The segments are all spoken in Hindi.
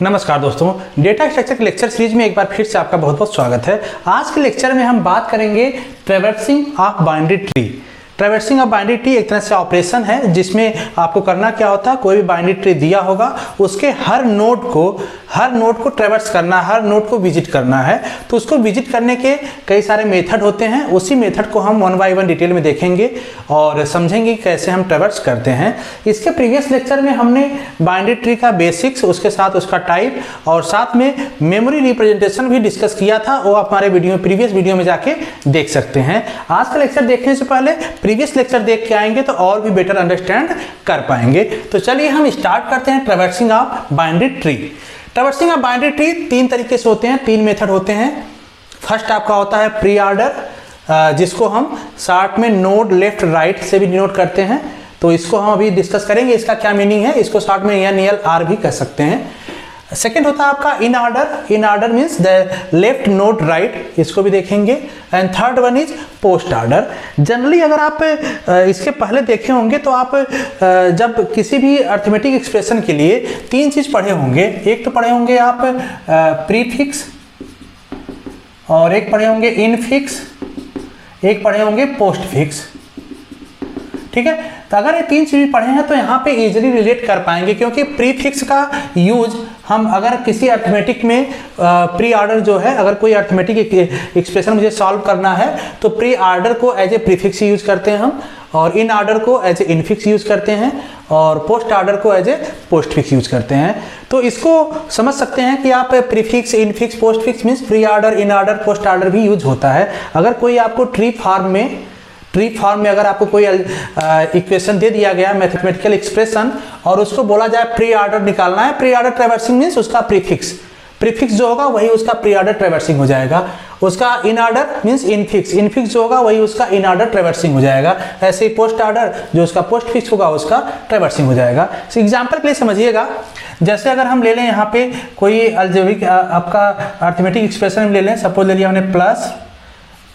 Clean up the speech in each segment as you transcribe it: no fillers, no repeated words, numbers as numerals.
नमस्कार दोस्तों, डेटा स्ट्रक्चर के लेक्चर सीरीज में एक बार फिर से आपका बहुत बहुत स्वागत है। आज के लेक्चर में हम बात करेंगे traversing of binary tree. Traversing of binary tree एक तरह से ऑपरेशन है जिसमें आपको करना क्या होता है, कोई भी बाइनरी ट्री दिया होगा उसके हर नोड को ट्रैवर्स करना है, हर नोड को विजिट करना है। तो उसको विजिट करने के कई सारे मेथड होते हैं, उसी मेथड को हम वन बाय वन डिटेल में देखेंगे और समझेंगे कैसे हम ट्रैवर्स करते हैं। इसके प्रीवियस लेक्चर में हमने बाइनरी ट्री का बेसिक्स, उसके साथ उसका टाइप और साथ में मेमोरी रिप्रेजेंटेशन भी डिस्कस किया था। वो आप हमारे प्रीवियस वीडियो में जाके देख सकते हैं। आज का लेक्चर देखने से पहले प्रीवियस लेक्चर देख के आएंगे तो और भी बेटर अंडरस्टैंड कर पाएंगे। तो चलिए हम स्टार्ट करते हैं traversing of binary tree. Traversing of binary tree तीन तरीके से होते हैं, तीन मेथड होते हैं। फर्स्ट आपका होता है प्री ऑर्डर, जिसको हम शॉर्ट में नोड लेफ्ट राइट से भी डिनोट करते हैं। तो इसको हम अभी डिस्कस करेंगे, इसका क्या मीनिंग है। इसको शॉर्ट में NLR भी कह सकते हैं। सेकेंड होता है आपका in order. In order means the left node right, इसको भी देखेंगे। And third one is post order. Generally अगर आप इसके पहले देखे होंगे तो आप जब किसी भी अर्थमेटिक एक्सप्रेशन के लिए तीन चीज पढ़े होंगे। एक तो पढ़े होंगे आप प्रीफिक्स, और एक पढ़े होंगे इनफिक्स, एक पढ़े होंगे पोस्ट फिक्स। ठीक है, तो अगर ये तीन चीज़ पढ़े हैं तो यहाँ पे इजीली रिलेट कर पाएंगे, क्योंकि प्रीफिक्स का यूज हम अगर किसी अर्थमेटिक में प्री ऑर्डर जो है, अगर कोई अर्थमेटिक एक्सप्रेशन मुझे सॉल्व करना है तो प्री ऑर्डर को एज ए प्रीफिक्स यूज करते हैं हम, और इन ऑर्डर को एज ए इनफिक्स यूज करते हैं, और पोस्ट ऑर्डर को as a postfix use करते हैं। तो इसको समझ सकते हैं कि आप prefix, infix, postfix means pre order, in order, post order भी यूज होता है। अगर कोई आपको ट्री फॉर्म में अगर आपको कोई इक्वेशन दे दिया गया मैथमेटिकल एक्सप्रेशन और उसको बोला जाए प्री ऑर्डर निकालना है, प्री ऑर्डर ट्रैवर्सिंग मीन्स उसका प्रीफिक्स जो होगा वही उसका प्री ऑर्डर ट्रैवर्सिंग हो जाएगा। उसका इन ऑर्डर मीन्स इनफिक्स जो होगा वही उसका इन ऑर्डर ट्रैवर्सिंग हो जाएगा। ऐसे ही पोस्ट ऑर्डर जो उसका पोस्ट फिक्स होगा उसका ट्रैवर्सिंग हो जाएगा। एग्जाम्पल के लिए समझिएगा, जैसे अगर हम ले लें यहाँ पे कोई अलजेब्रिक आपका अर्थमेटिक एक्सप्रेशन ले लें, सपोज ले लिया हमने प्लस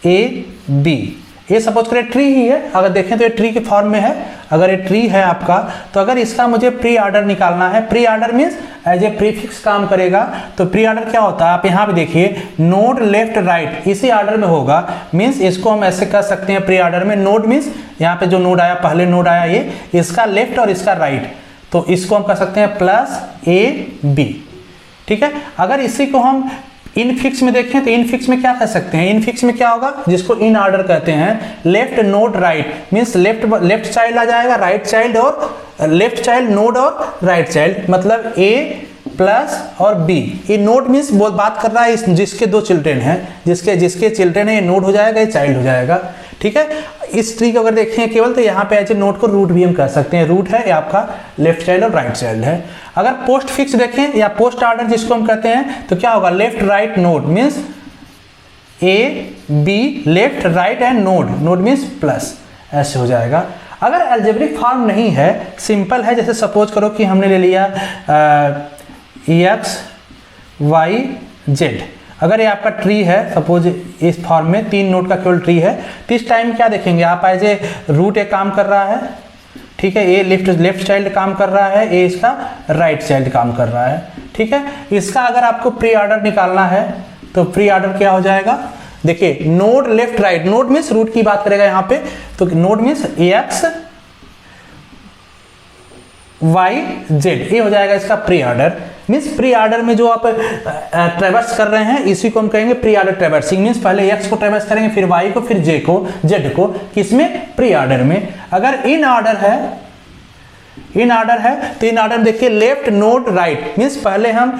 AB, ये सपोज करें ट्री ही है। अगर देखें तो ये ट्री के फॉर्म में है। अगर ये ट्री है आपका, तो अगर इसका मुझे प्री ऑर्डर निकालना है, pre order means as a prefix काम करेगा। तो प्री ऑर्डर क्या होता है, आप यहाँ पे देखिए नोड लेफ्ट राइट इसी ऑर्डर में होगा। मीन्स इसको हम ऐसे कर सकते हैं, प्री ऑर्डर में नोड मीन्स यहाँ पे जो नोड आया, पहले नोड आया ये, इसका लेफ्ट और इसका राइट, तो इसको हम कर सकते हैं प्लस AB। ठीक है, अगर इसी को हम इनफिक्स में देखें तो इनफिक्स में क्या कह सकते हैं, इनफिक्स में क्या होगा, जिसको इन ऑर्डर कहते हैं, left node right means left child आ जाएगा, राइट चाइल्ड और लेफ्ट चाइल्ड नोड और राइट चाइल्ड, मतलब A प्लस और B। ये नोड मीन्स बात कर रहा है जिसके दो चिल्ड्रेन हैं, जिसके चिल्ड्रेन है ये नोड हो जाएगा, ये चाइल्ड हो जाएगा। ठीक है, इस ट्री को अगर देखें केवल तो यहाँ पे ऐसे नोड को रूट भी हम कह सकते हैं। रूट है ये आपका लेफ्ट चाइल्ड और राइट चाइल्ड है। अगर पोस्ट फिक्स देखें या पोस्ट ऑर्डर जिसको हम कहते हैं, तो क्या होगा, left right node means AB, left right and node means plus, ऐसे हो जाएगा। अगर अलजेब्रिक फॉर्म नहीं है, सिंपल है, जैसे सपोज करो कि हमने ले लिया X Y Z। अगर ये आपका ट्री है, सपोज इस फॉर्म में तीन नोड का केवल ट्री है, तो इस टाइम क्या देखेंगे आप, एज ए रूट एक काम कर रहा है। ठीक है, ये लेफ्ट चाइल्ड काम कर रहा है, ये इसका राइट चाइल्ड काम कर रहा है। ठीक है, इसका अगर आपको प्री ऑर्डर निकालना है तो प्री ऑर्डर क्या हो जाएगा, देखिए node left right, node means root की बात करेगा यहाँ पे, तो node means X Y Z, ये हो जाएगा इसका pre order. Means pre order में जो आप ट्रैवर्स कर रहे हैं इसी को हम कहेंगे प्री ऑर्डर ट्रैवर्सिंग। मीन्स पहले X को ट्रैवर्स करेंगे, फिर Y को, फिर Z को, किसमें, प्री ऑर्डर में। अगर इन ऑर्डर है तो इन ऑर्डर देखिए लेफ्ट नोड राइट मीन्स पहले हम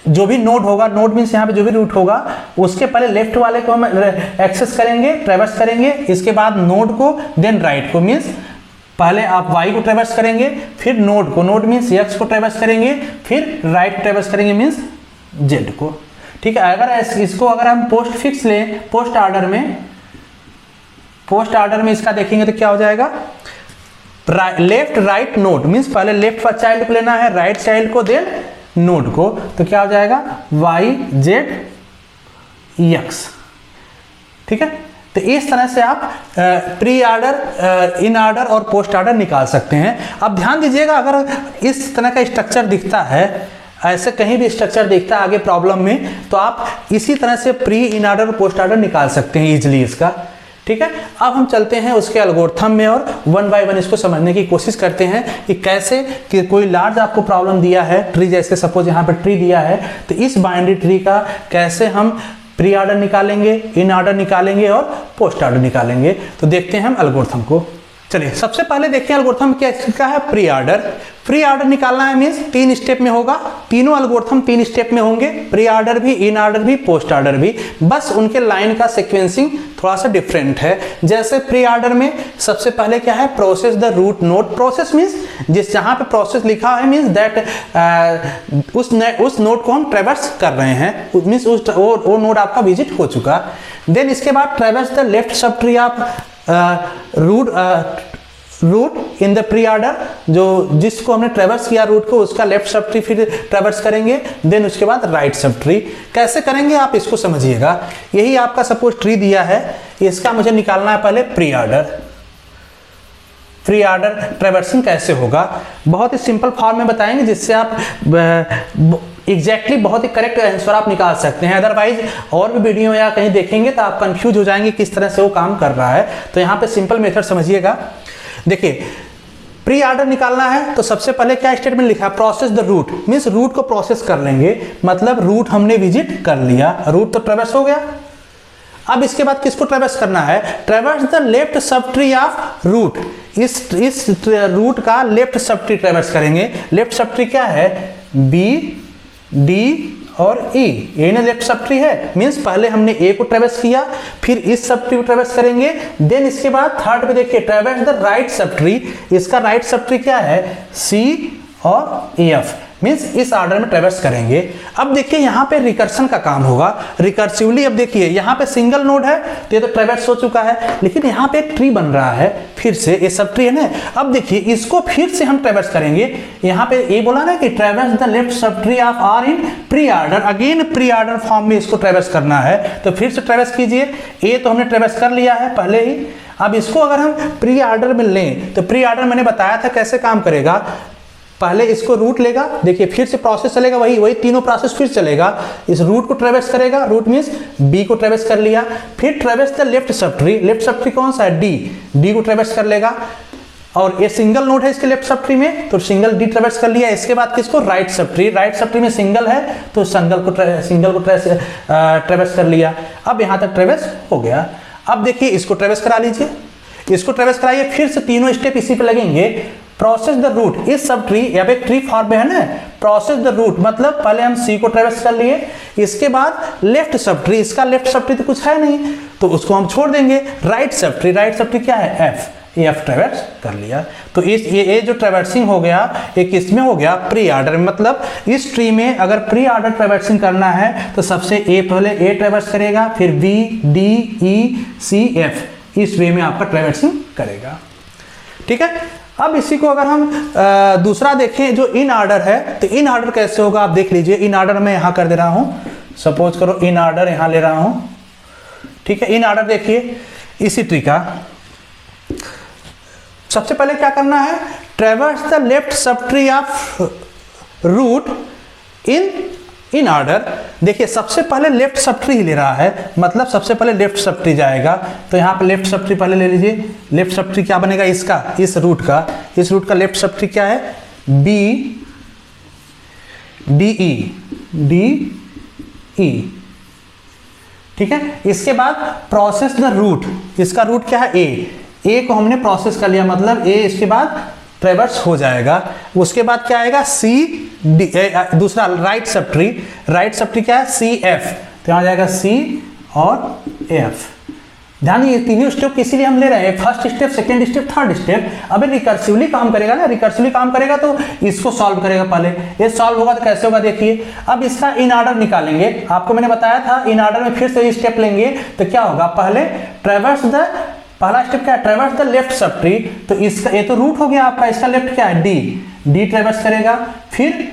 जो भी नोड होगा, नोड मीन्स यहाँ पे जो भी रूट होगा उसके पहले लेफ्ट वाले को हम एक्सेस करेंगे, ट्रैवर्स करेंगे, इसके बाद नोड को, देन राइट को। मीन्स पहले आप Y को ट्रैवर्स करेंगे, फिर नोड को, नोड मीन्स X को ट्रैवर्स करेंगे, फिर राइट ट्रैवर्स करेंगे मीन्स Z को। ठीक है, अगर इसको अगर हम पोस्ट फिक्स लें, पोस्ट ऑर्डर में इसका देखेंगे तो क्या हो जाएगा, लेफ्ट राइट नोड मीन्स पहले लेफ्ट चाइल्ड को लेना है, राइट चाइल्ड को, देन नोड को, तो क्या हो जाएगा Y Z X। ठीक है, तो इस तरह से आप प्री ऑर्डर, इन ऑर्डर और पोस्ट ऑर्डर निकाल सकते हैं। अब ध्यान दीजिएगा, अगर इस तरह का स्ट्रक्चर दिखता है, ऐसे कहीं भी स्ट्रक्चर दिखता है आगे प्रॉब्लम में, तो आप इसी तरह से प्री, इन ऑर्डर और पोस्ट ऑर्डर निकाल सकते हैं इजीली इसका। ठीक है, अब हम चलते हैं उसके एल्गोरिथम में और वन बाय वन इसको समझने की कोशिश करते हैं कि कैसे, कि कोई लार्ज आपको प्रॉब्लम दिया है ट्री, जैसे सपोज यहाँ पर ट्री दिया है, तो इस बाइनरी ट्री का कैसे हम प्री ऑर्डर निकालेंगे, इन ऑर्डर निकालेंगे और पोस्ट ऑर्डर निकालेंगे। तो देखते हैं हम एल्गोरिथम को। चलिए सबसे पहले देखते हैं एल्गोरिथम क्या है, प्री ऑर्डर। प्री ऑर्डर निकालना है मीन्स 3 स्टेप में होगा, तीनों एल्गोरिथम 3 स्टेप में होंगे, प्री ऑर्डर भी, इन ऑर्डर भी, पोस्ट ऑर्डर भी, बस उनके लाइन का सीक्वेंसिंग थोड़ा सा डिफरेंट है। जैसे प्री ऑर्डर में सबसे पहले क्या है, process the root node. Process means जिस जहां पे प्रोसेस लिखा है मीन्स दैट उस नोड को हम ट्रेवर्स कर रहे हैं, मीन्स वो नोड आपका विजिट हो चुका। देन इसके बाद traverse the left sub tree of root in the pre order, जो जिसको हमने ट्रेवर्स किया रूट को, उसका लेफ्ट सब ट्री फिर ट्रेवर्स करेंगे। देन उसके बाद राइट सब ट्री। कैसे करेंगे आप इसको समझिएगा। यही आपका सपोज ट्री दिया है, इसका मुझे निकालना है पहले pre order. Pre order traversing कैसे होगा, बहुत ही सिंपल फॉर्म में बताएंगे, जिससे आप एग्जैक्टली बहुत ही करेक्ट आंसर आप निकाल सकते हैं। अदरवाइज और भी वीडियो या कहीं देखेंगे तो आप कंफ्यूज हो जाएंगे किस तरह से वो काम कर रहा है। तो यहाँ पे सिंपल मेथड समझिएगा। देखिए प्री ऑर्डर निकालना है तो सबसे पहले क्या स्टेटमेंट लिखा है, process the root, means root को प्रोसेस कर लेंगे, मतलब रूट हमने विजिट कर लिया, रूट तो ट्रेवर्स हो गया। अब इसके बाद किसको ट्रेवर्स करना है, traverse the left sub tree of root. इस रूट का लेफ्ट सब ट्री ट्रेवर्स करेंगे। लेफ्ट सब ट्री क्या है, बी, डी और ई, ये ना लेफ्ट सब ट्री है, मींस पहले हमने ए को ट्रेवर्स किया, फिर इस सब ट्री को ट्रेवर्स करेंगे। देन इसके बाद थर्ड पे देखिए ट्रेवर्स द राइट सब ट्री। इसका राइट सब ट्री क्या है, सी और एफ, मींस इस ऑर्डर में ट्रेवर्स करेंगे। अब देखिए यहाँ पे रिकर्शन का काम होगा, रिकर्सिवली। अब देखिए यहाँ पे सिंगल नोड है तो ये तो ट्रेवर्स हो चुका है, लेकिन यहाँ पे एक ट्री बन रहा है फिर से, ये सब ट्री है ना। अब देखिए इसको फिर से हम ट्रेवर्स करेंगे। यहाँ पे ये बोला ना कि traverse the left sub tree of R in pre order, again pre order form में इसको ट्रेवर्स करना है, तो फिर से ट्रेवर्स कीजिए। ए तो हमने ट्रेवर्स कर लिया है पहले ही। अब इसको अगर हम प्री ऑर्डर में लें तो प्री ऑर्डर मैंने बताया था कैसे काम करेगा। पहले इसको रूट लेगा, देखिए फिर से प्रोसेस चलेगा, वही तीनों प्रोसेस फिर चलेगा। इस रूट को ट्रेवर्स करेगा, रूट मींस बी को ट्रेवर्स कर लिया, फिर ट्रेवर्स the left sub tree. Left sub tree कौन सा है, डी, डी को ट्रेवर्स कर लेगा। और ये सिंगल नोड है इसके लेफ्ट सब ट्री में, तो सिंगल डी ट्रेवर्स कर लिया। इसके बाद किसको, right sub tree. Right sub tree में सिंगल है तो सिंगल को ट्रेवर्स कर लिया। अब यहाँ तक ट्रेवर्स हो गया। अब देखिए इसको ट्रेवर्स करा लीजिए, इसको ट्रेवर्स कराइए, फिर से तीनों स्टेप इसी पे लगेंगे। प्रोसेस द रूट, इस सब ट्री या पे ट्री फॉर्म में है ना, प्रोसेस द रूट मतलब पहले हम सी को ट्रेवर्स कर लिए, इसके बाद लेफ्ट सब ट्री, इसका लेफ्ट सब ट्री तो कुछ है नहीं तो उसको हम छोड़ देंगे। राइट सब ट्री, राइट सब ट्री क्या है, एफ, एफ ट्रेवर्स कर लिया। तो इस ये जो ट्रेवर्सिंग हो गया एक इसमें हो गया प्री ऑर्डर, मतलब इस ट्री में अगर प्री ऑर्डर ट्रेवर्सिंग करना है तो सबसे ए पहले ए ट्रेवर्स करेगा, फिर B, D, E, C, F, इस वे में आपका ट्रेवर्सिंग करेगा। ठीक है। अब इसी को अगर हम दूसरा देखें जो इन ऑर्डर है, तो इन ऑर्डर कैसे होगा आप देख लीजिए। इन ऑर्डर मैं यहां कर दे रहा हूं, सपोज करो इन ऑर्डर यहां ले रहा हूं। ठीक है, इन ऑर्डर देखिए इसी ट्री का सबसे पहले क्या करना है, traverse the left sub tree of root in order. देखिए सबसे पहले लेफ्ट सब ट्री ही ले रहा है, मतलब सबसे पहले लेफ्ट सब ट्री जाएगा। तो यहाँ पे लेफ्ट सब ट्री पहले ले लीजिए। लेफ्ट सब ट्री क्या बनेगा इसका, इस रूट का लेफ्ट सब ट्री क्या है, बी, डी, ई। ठीक है। इसके बाद प्रोसेस द रूट, इसका रूट क्या है, ए को हमने प्रोसेस कर लिया, मतलब ए इसके बाद ट्रेवर्स हो जाएगा। उसके बाद क्या आएगा, सी, डी, दूसरा राइट सब ट्री क्या है, सी, एफ, तो यहाँ जाएगा सी और एफ। ध्यान ये तीनों स्टेप इसीलिए हम ले रहे हैं, first step, second step, third step. अब रिकर्सिवली काम करेगा ना, रिकर्सिवली काम करेगा तो इसको सॉल्व करेगा पहले। ये सॉल्व होगा तो कैसे होगा देखिए। अब इसका इन ऑर्डर निकालेंगे, आपको मैंने बताया था इन ऑर्डर में फिर से स्टेप लेंगे तो क्या होगा, पहले ट्रेवर्स द, पहला स्टेप क्या है, traverse the left sub tree. तो इसका ये तो रूट हो गया आपका, इसका लेफ्ट क्या है, डी ट्रेवर्स करेगा, फिर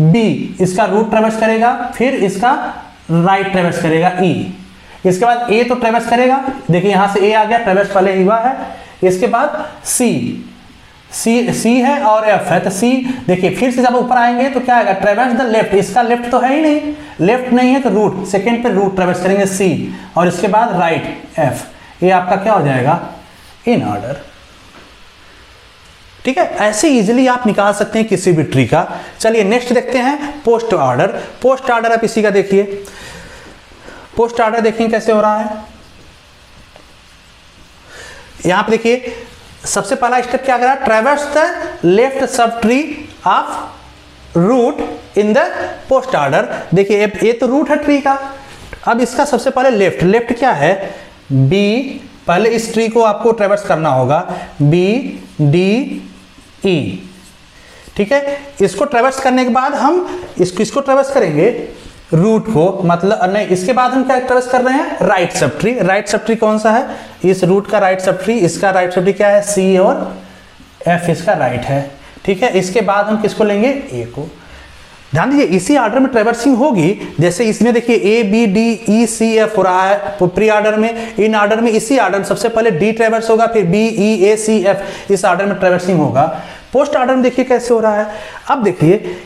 बी इसका रूट ट्रेवर्स करेगा, फिर इसका राइट ट्रेवर्स करेगा, ई। इसके बाद ए तो ट्रेवर्स करेगा, देखिए यहां से ए आ गया, ट्रेवर्स पहले हुआ है। इसके बाद सी, सी है और एफ है, तो सी देखिए फिर से जब ऊपर आएंगे तो क्या आएगा, ट्रेवर्स द लेफ्ट, इसका लेफ्ट तो है ही नहीं, लेफ्ट नहीं है तो रूट, सेकेंड पे रूट ट्रेवर्स करेंगे सी, और इसके बाद राइट एफ, ये आपका क्या हो जाएगा, इन ऑर्डर। ठीक है, ऐसे इजीली आप निकाल सकते हैं किसी भी ट्री का। चलिए नेक्स्ट देखते हैं पोस्ट ऑर्डर। पोस्ट ऑर्डर आप इसी का देखिए, पोस्ट ऑर्डर देखिए कैसे हो रहा है। यहां पे देखिए सबसे पहला स्टेप क्या कर रहा है, traverse the left sub tree of root in the post order. देखिए ये तो रूट है ट्री का, अब इसका सबसे पहले लेफ्ट, लेफ्ट क्या है बी, पहले इस ट्री को आपको ट्रैवर्स करना होगा, बी डी ई। ठीक है, इसको ट्रैवर्स करने के बाद हम इसको ट्रैवर्स करेंगे रूट को, मतलब नहीं, इसके बाद हम क्या ट्रैवर्स कर रहे हैं, right sub tree. Right sub tree कौन सा है, इस रूट का राइट सब ट्री, इसका राइट सब ट्री क्या है सी, और एफ इसका राइट है। ठीक है, इसके बाद हम किसको लेंगे, ए को। ध्यान दीजिए इसी ऑर्डर में ट्रैवर्सिंग होगी, जैसे इसमें देखिए A B D E C F हो रहा है प्री ऑर्डर में, इन ऑर्डर में इसी ऑर्डर में सबसे पहले डी ट्रैवर्स होगा, फिर बी ई ए सी एफ, इस ऑर्डर में ट्रैवर्सिंग होगा। पोस्ट ऑर्डर में देखिए कैसे हो रहा है, अब देखिए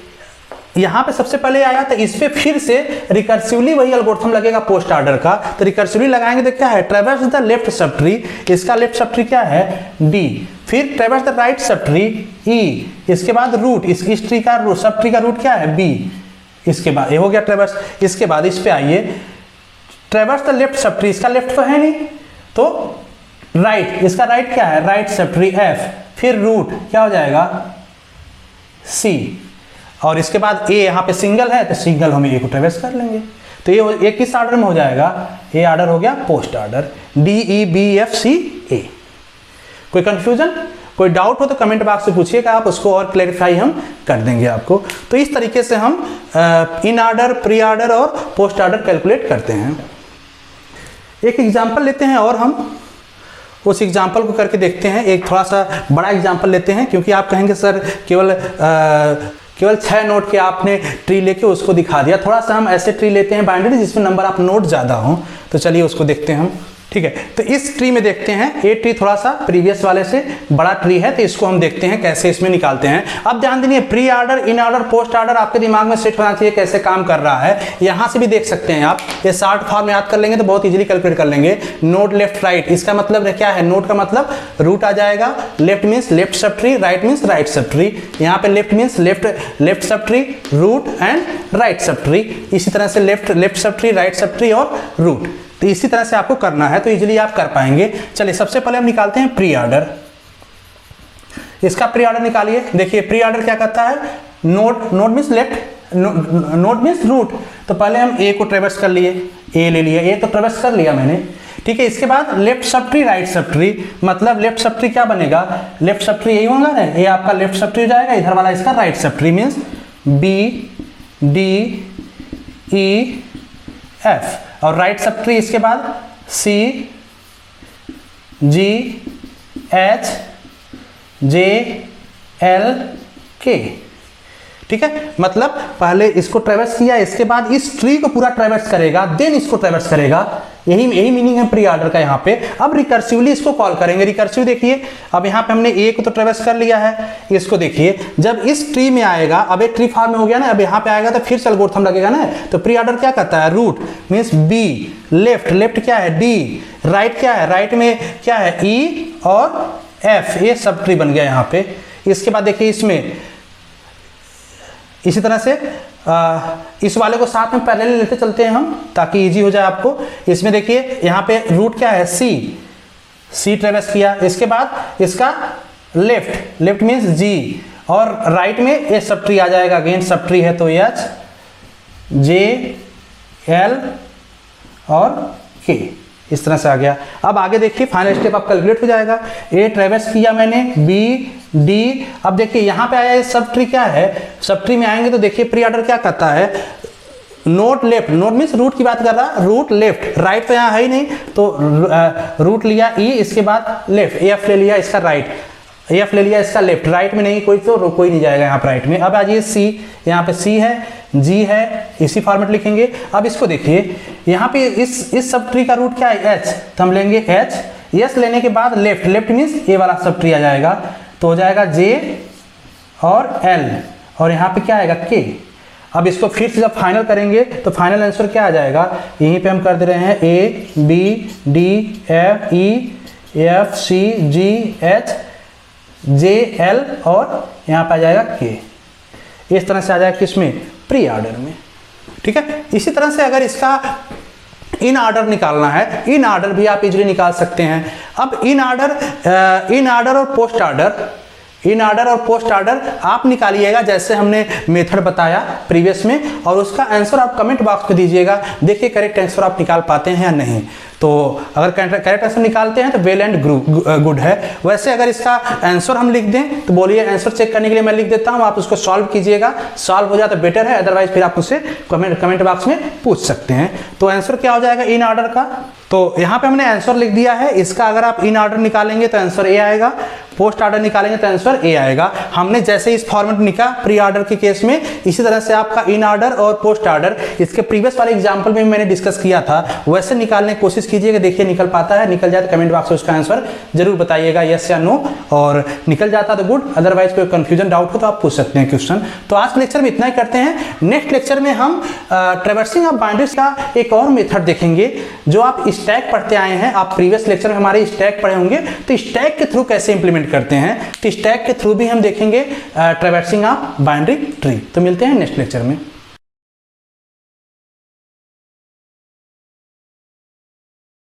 यहां पे सबसे पहले आया तो इस पे फिर से रिकर्सिवली वही एल्गोरिथम लगेगा पोस्ट ऑर्डर का, तो रिकर्सिवली लगाएंगे तो क्या है, ट्रैवर्स द लेफ्ट सब ट्री, इसका लेफ्ट सब ट्री क्या है डी, फिर ट्रैवर्स द राइट सब ट्री ई, इसके बाद रूट, इस ट्री का रूट, सब ट्री का रूट क्या है बी, इसके बाद ये हो गया ट्रैवर्स। इसके बाद इस पे आइए, ट्रैवर्स द लेफ्ट सब ट्री, इसका लेफ्ट तो है नहीं, तो राइट, इसका राइट क्या है, राइट सब ट्री एफ, फिर रूट क्या हो जाएगा सी, और इसके बाद ए यहाँ पे सिंगल है तो सिंगल हम ए को ट्रैवर्स कर लेंगे, तो ये एक किस ऑर्डर में हो जाएगा, ए ऑर्डर हो गया post order, D E B F C A. कोई कंफ्यूजन, कोई डाउट हो तो कमेंट बॉक्स में पूछिएगा, आप उसको और क्लैरिफाई हम कर देंगे आपको। तो इस तरीके से हम इन ऑर्डर, प्री ऑर्डर और पोस्ट ऑर्डर कैलकुलेट करते हैं। एक एग्जाम्पल लेते हैं और हम उस एग्जाम्पल को करके देखते हैं। एक थोड़ा सा बड़ा एग्जाम्पल लेते हैं, क्योंकि आप कहेंगे सर केवल 6 नोट के आपने ट्री लेके उसको दिखा दिया, थोड़ा सा हम ऐसे ट्री लेते हैं बाइनरी जिसमें नंबर ऑफ नोट ज़्यादा हो, तो चलिए उसको देखते हैं हम। ठीक है, तो इस ट्री में देखते हैं, ये ट्री थोड़ा सा प्रीवियस वाले से बड़ा ट्री है, तो इसको हम देखते हैं कैसे इसमें निकालते हैं। अब ध्यान दीजिए pre order, in order, post order आपके दिमाग में सेट होना चाहिए कैसे काम कर रहा है। यहाँ से भी देख सकते हैं आप, ये शॉर्ट फॉर्म याद कर लेंगे तो बहुत इजीली कैलकुलेट कर लेंगे। नोट लेफ्ट राइट, इसका मतलब क्या है, नोट का मतलब रूट आ जाएगा, left means left sub tree, right means right sub tree, यहाँ पे left means left sub tree, root and right sub tree, इसी तरह से left sub tree, right sub tree और रूट। तो इसी तरह से आपको करना है, तो इजीली आप कर पाएंगे। चलिए सबसे पहले हम निकालते हैं प्री ऑर्डर। इसका प्री ऑर्डर निकालिए। देखिए प्री ऑर्डर क्या करता है, node means left, node means root, तो पहले हम ए को ट्रैवर्स कर लिए, ए ले लिया, ए तो ट्रैवर्स कर लिया मैंने। ठीक है, इसके बाद left sub tree, right sub tree, मतलब लेफ्ट सब ट्री क्या बनेगा, लेफ्ट सब ट्री यही होगा ना, ये आपका लेफ्ट सब ट्री हो जाएगा, इधर वाला इसका right sub tree, means B D E F, और राइट सब ट्री इसके बाद सी जी एच जे एल के। ठीक है, मतलब पहले इसको ट्रैवर्स किया, इसके बाद इस ट्री को पूरा ट्रैवर्स करेगा, देन इसको ट्रैवर्स करेगा, यही मीनिंग है प्री ऑर्डर का यहाँ पे। अब रिकर्सिवली इसको कॉल करेंगे। रिकर्सिव देखिए, अब यहाँ पे हमने ए को तो ट्रैवर्स कर लिया है, इसको देखिए जब इस ट्री में आएगा, अब एक ट्री फॉर्म में हो गया ना, अब यहाँ पे आएगा तो फिर से एल्गोरिथम लगेगा ना, तो प्री ऑर्डर क्या करता है, रूट मीन्स बी, लेफ्ट क्या है डी, राइट क्या है, राइट में क्या है ई और एफ, ये सब ट्री बन गया यहाँ पे। इसके बाद देखिए इसमें इसी तरह से इस वाले को साथ में पैरेलल लेते चलते हैं हम, ताकि इजी हो जाए आपको। इसमें देखिए यहाँ पे रूट क्या है सी ट्रेवर्स किया, इसके बाद इसका लेफ्ट मीन्स जी, और राइट में ये सब ट्री आ जाएगा, अगेन सब ट्री है तो एच जे एल और के, इस तरह से आ गया। अब आगे देखिए फाइनल स्टेप आप कैलकुलेट हो जाएगा। ए ट्रैवर्स किया मैंने, बी डी, अब देखिए यहाँ पे आया सब ट्री क्या है, सब ट्री में आएंगे तो देखिए प्री ऑर्डर क्या करता है, node left, node means root की बात कर रहा, रूट लेफ्ट, राइट तो यहाँ है ही नहीं, तो रूट लिया ई, इसके बाद लेफ्ट, एफ ले लिया इसका राइट, एफ ले लिया इसका लेफ्ट, राइट में नहीं कोई तो कोई नहीं जाएगा यहाँ पर राइट में। अब आ जाइए सी, यहाँ पे सी है, जी है, इसी फॉर्मेट लिखेंगे। अब इसको देखिए यहाँ पे इस सब ट्री का रूट क्या है, एच, तो हम लेंगे एच, एस लेने के बाद लेफ्ट मीन्स ये वाला सब ट्री आ जाएगा, तो हो जाएगा J और L और यहाँ पे क्या आएगा K। अब इसको फिर से जब फाइनल करेंगे तो फाइनल आंसर क्या आ जाएगा, यहीं पे हम कर दे रहे हैं A B D F E F C G H J L और यहाँ पे आ जाएगा K। इस तरह से आ जाएगा किसमें, प्री ऑर्डर में। ठीक है, इसी तरह से अगर इसका इन ऑर्डर निकालना है, इन ऑर्डर भी आप इजीली निकाल सकते हैं। अब इन ऑर्डर और पोस्ट ऑर्डर, इन ऑर्डर और पोस्ट ऑर्डर आप निकालिएगा जैसे हमने मेथड बताया प्रीवियस में, और उसका आंसर आप कमेंट बॉक्स में दीजिएगा। देखिए करेक्ट आंसर आप निकाल पाते हैं या नहीं। तो अगर करेक्ट आंसर निकालते हैं तो वेल एंड गुड है। वैसे अगर इसका आंसर हम लिख दें तो बोलिए, आंसर चेक करने के लिए मैं लिख देता हूं, आप उसको सॉल्व कीजिएगा। सॉल्व हो जाए तो बेटर है, अदरवाइज फिर आप उससे कमेंट बॉक्स में पूछ सकते हैं। तो आंसर क्या हो जाएगा इन ऑर्डर का, तो यहाँ पे हमने आंसर लिख दिया है। इसका अगर आप इन ऑर्डर निकालेंगे तो आंसर ए आएगा, पोस्ट ऑर्डर निकालेंगे तो आंसर ए आएगा। हमने जैसे इस फॉर्मेट निकाला प्री ऑर्डर के केस में, इसी तरह से आपका इन ऑर्डर और पोस्ट ऑर्डर, इसके प्रीवियस वाले एग्जांपल में मैंने डिस्कस किया था, वैसे निकालने की कोशिश कीजिएगा। देखिए निकल पाता है, निकल जाए तो कमेंट बॉक्स में उसका आंसर जरूर बताइएगा, यस या नो। और निकल जाता तो गुड, अदरवाइज कोई कंफ्यूजन डाउट हो तो आप पूछ सकते हैं क्वेश्चन। तो आज के लेक्चर में इतना ही करते हैं। नेक्स्ट लेक्चर में हम ट्रैवर्सिंग ऑफ बाउंड्रीज का एक और मेथड देखेंगे, जो आप स्टैक पढ़ते आए हैं। आप प्रीवियस लेक्चर में हमारे स्टैक पढ़े होंगे, तो स्टैक के थ्रू कैसे इंप्लीमेंट करते हैं, तो स्टैक के थ्रू भी हम देखेंगे ट्रैवर्सिंग ऑफ बाउंड्री ट्री। तो मिलते हैं नेक्स्ट लेक्चर में।